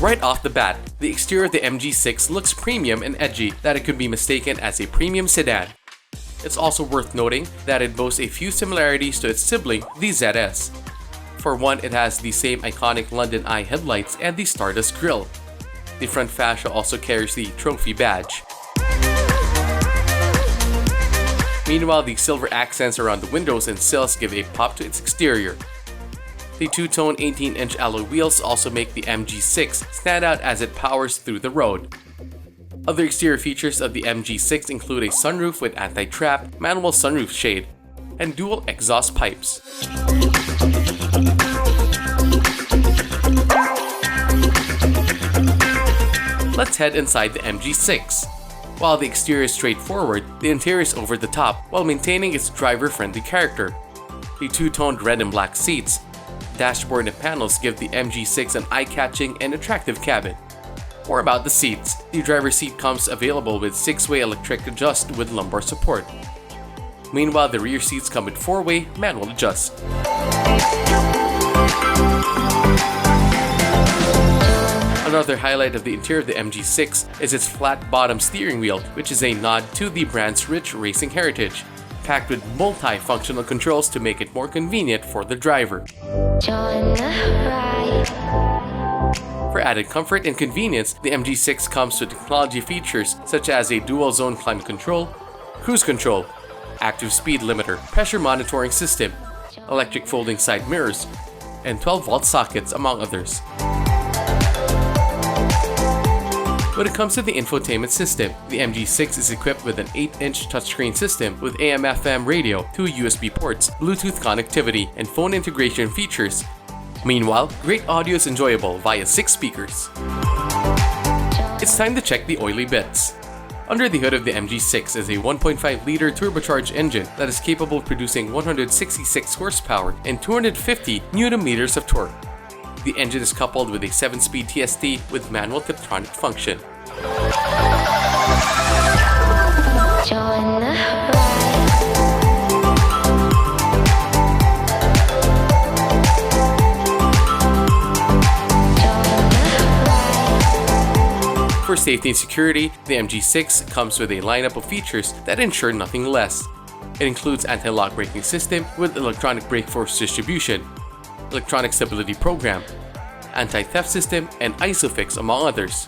Right off the bat, the exterior of the MG6 looks premium and edgy that it could be mistaken as a premium sedan. It's also worth noting that it boasts a few similarities to its sibling, the ZS. For one, it has the same iconic London Eye headlights and the Stardust grille. The front fascia also carries the trophy badge. Meanwhile, the silver accents around the windows and sills give a pop to its exterior. The two-tone 18-inch alloy wheels also make the MG6 stand out as it powers through the road. Other exterior features of the MG6 include a sunroof with anti-trap, manual sunroof shade, and dual exhaust pipes. Let's head inside the MG6. While the exterior is straightforward, the interior is over the top while maintaining its driver-friendly character. The two-toned red and black seats, dashboard and panels give the MG6 an eye-catching and attractive cabin. More about the seats. The driver's seat comes available with 6-way electric adjust with lumbar support. Meanwhile, the rear seats come with 4-way manual adjust. Another highlight of the interior of the MG6 is its flat-bottom steering wheel, which is a nod to the brand's rich racing heritage, packed with multi-functional controls to make it more convenient for the driver. For added comfort and convenience, the MG6 comes with technology features such as a dual-zone climate control, cruise control, active speed limiter, pressure monitoring system, electric folding side mirrors, and 12-volt sockets, among others. When it comes to the infotainment system, the MG6 is equipped with an 8-inch touchscreen system with AM/FM radio, 2 USB ports, Bluetooth connectivity, and phone integration features. Meanwhile, great audio is enjoyable via 6 speakers. It's time to check the oily bits. Under the hood of the MG6 is a 1.5-liter turbocharged engine that is capable of producing 166 horsepower and 250 Nm of torque. The engine is coupled with a 7-speed TST with manual Tiptronic function. For safety and security, the MG6 comes with a lineup of features that ensure nothing less. It includes anti-lock braking system with electronic brake force distribution, electronic stability program, anti-theft system, and ISOFIX, among others.